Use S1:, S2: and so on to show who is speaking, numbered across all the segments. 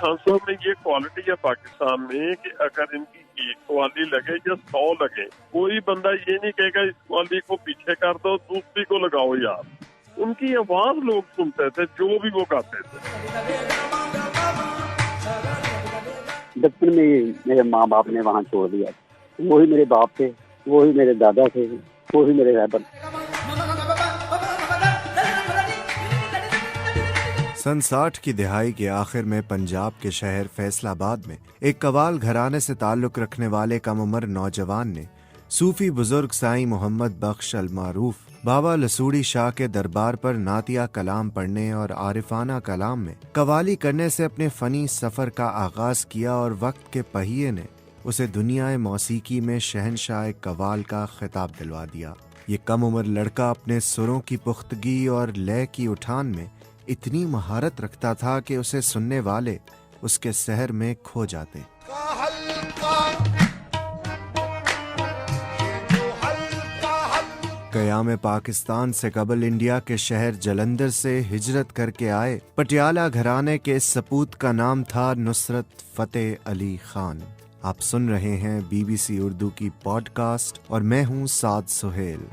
S1: خان صاحب میں یہ کوالٹی ہے پاکستان میں کہ اگر ان کی ایک قوالی لگے یا 100 لگے، کوئی بندہ یہ نہیں کہے گا اس قوالی کو پیچھے کر دو دوسری کو لگاؤ یار. ان کی آواز لوگ سنتے تھے جو بھی وہ گاتے تھے.
S2: بچپن میں ہی میرے ماں باپ نے وہاں چھوڑ دیا. وہی میرے باپ تھے، وہی میرے دادا تھے، وہی میرے رہبر.
S3: سن 60 کی دہائی کے آخر میں پنجاب کے شہر فیصل آباد میں ایک قوال گھرانے سے تعلق رکھنے والے کم عمر نوجوان نے صوفی بزرگ سائیں محمد بخش المعروف بابا لسوڑی شاہ کے دربار پر نعتیہ کلام پڑھنے اور عارفانہ کلام میں قوالی کرنے سے اپنے فنی سفر کا آغاز کیا، اور وقت کے پہیے نے اسے دنیا موسیقی میں شہنشاہ قوال کا خطاب دلوا دیا. یہ کم عمر لڑکا اپنے سروں کی پختگی اور لے کی اٹھان میں اتنی مہارت رکھتا تھا کہ اسے سننے والے اس کے سحر میں کھو جاتے. قیام پاکستان سے قبل انڈیا کے شہر جلندر سے ہجرت کر کے آئے پٹیالہ گھرانے کے اس سپوت کا نام تھا نصرت فتح علی خان. آپ سن رہے ہیں BBC اردو کی پوڈ کاسٹ اور میں ہوں سعد سہیل.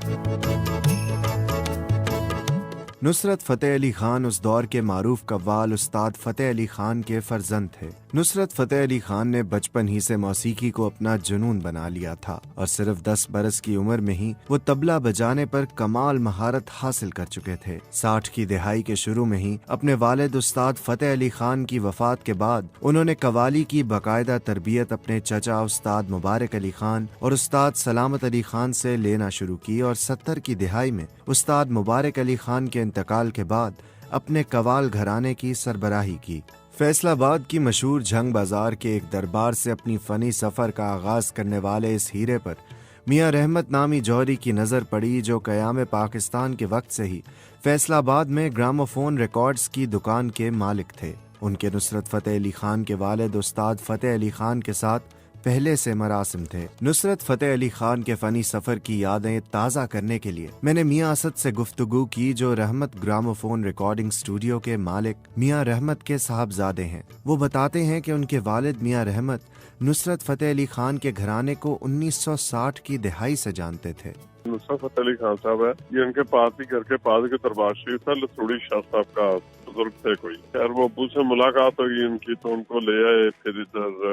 S3: نصرت فتح علی خان اس دور کے معروف قوال استاد فتح علی خان کے فرزند تھے. نصرت فتح علی خان نے بچپن ہی سے موسیقی کو اپنا جنون بنا لیا تھا اور صرف 10 برس کی عمر میں ہی وہ طبلہ بجانے پر کمال مہارت حاصل کر چکے تھے. 60 کی دہائی کے شروع میں ہی اپنے والد استاد فتح علی خان کی وفات کے بعد انہوں نے قوالی کی باقاعدہ تربیت اپنے چچا استاد مبارک علی خان اور استاد سلامت علی خان سے لینا شروع کی، اور 70 کی دہائی میں استاد مبارک علی خان کے انتقال کے بعد اپنے قوال گھرانے کی سربراہی کی. فیصل آباد کی مشہور جھنگ بازار کے ایک دربار سے اپنی فنی سفر کا آغاز کرنے والے اس ہیرے پر میاں رحمت نامی جوہری کی نظر پڑی، جو قیام پاکستان کے وقت سے ہی فیصل آباد میں گراموفون ریکارڈز کی دکان کے مالک تھے. ان کے نصرت فتح علی خان کے والد استاد فتح علی خان کے ساتھ پہلے سے مراسم تھے. نصرت فتح علی خان کے فنی سفر کی یادیں تازہ کرنے کے لیے میں نے میاں اسد سے گفتگو کی، جو رحمت گراموفون ریکارڈنگ سٹوڈیو کے مالک میاں رحمت کے صاحبزادے ہیں. وہ بتاتے ہیں کہ ان کے والد میاں رحمت نصرت فتح علی خان کے گھرانے کو 1960 کی دہائی سے جانتے تھے.
S1: نصرت فتح علی خان صاحب ہے، یہ ان کے پاس ہی گھر کے پاس کے دربار شریف تھا. لسوڑی شاہ صاحب کا بزرگ تھے کوئی. خیر وہ ابو سے ملاقات ہوگی ان کی تو ان کو لے آئے پھر ادھر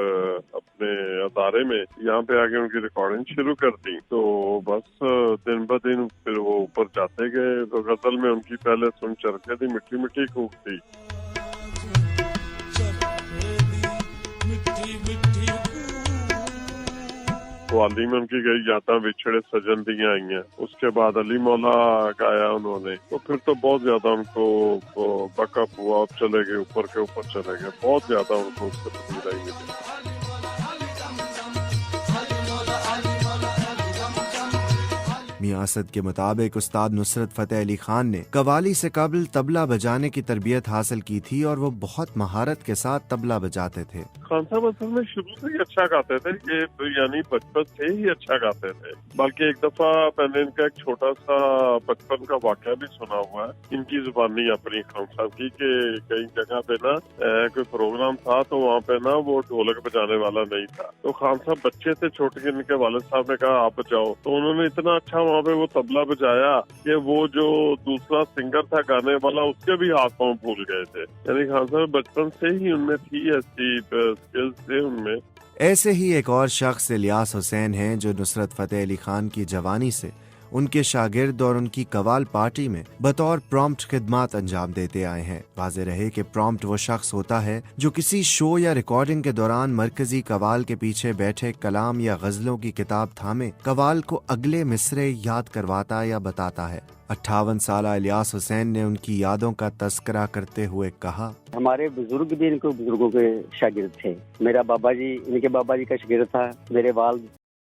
S1: اپنے ادارے میں، یہاں پہ آگے ان کی ریکارڈنگ شروع کر دی. تو بس دن بہ دن پھر وہ اوپر جاتے گئے. تو غزل میں ان کی پہلے سن چرکے تھی مٹی مٹی کوک تھی. قوالی میں ان کی گئی یاداں بچھڑے سجن دیاں آئی ہیں. اس کے بعد علی مولا گایا انہوں نے. تو پھر تو بہت زیادہ ان کو بیک اپ ہوا، اب چلے گئے اوپر کے اوپر چلے گئے. بہت زیادہ ان کو اس سے تبدیل آئی ہے.
S3: میاں اسد کے مطابق استاد نصرت فتح علی خان نے قوالی سے قبل طبلہ بجانے کی تربیت حاصل کی تھی اور وہ بہت مہارت کے ساتھ طبلہ بجاتے تھے.
S1: خان صاحب اصل میں شروع سے ہی اچھا گاتے تھے، یہ یعنی بچپن سے ہی اچھا گاتے تھے. بلکہ ایک دفعہ میں نے ان کا ایک چھوٹا سا بچپن کا واقعہ بھی سنا ہوا ہے ان کی زبانی اپنی خان صاحب کی، کہ کئی جگہ پہ نا کوئی پروگرام تھا تو وہاں پہ نا وہ ڈھولک بجانے والا نہیں تھا. تو خان صاحب بچے تھے چھوٹے، ان کے والد صاحب نے کہا آپ بجاؤ. تو انہوں نے اتنا اچھا وہاں پہ وہ طبلہ بجایا کہ وہ جو دوسرا سنگر تھا گانے والا اس کے بھی ہاتھ پاؤں بھول گئے تھے. یعنی خان صاحب بچپن سے ہی ان میں تھی ایسی اسکلز تھے ان میں.
S3: ایسے ہی ایک اور شخص الیاس حسین ہیں، جو نصرت فتح علی خان کی جوانی سے ان کے شاگرد اور ان کی قوال پارٹی میں بطور پرومپٹ خدمات انجام دیتے آئے ہیں. واضح رہے کہ پرومپٹ وہ شخص ہوتا ہے جو کسی شو یا ریکارڈنگ کے دوران مرکزی قوال کے پیچھے بیٹھے کلام یا غزلوں کی کتاب تھامے قوال کو اگلے مصرے یاد کرواتا یا بتاتا ہے. 58 سالہ الیاس حسین نے ان کی یادوں کا تذکرہ کرتے ہوئے کہا،
S2: ہمارے بزرگ بھی ان کو بزرگوں کے شاگرد تھے. میرا بابا جی ان کے بابا جی کا شاگرد تھا. میرے والد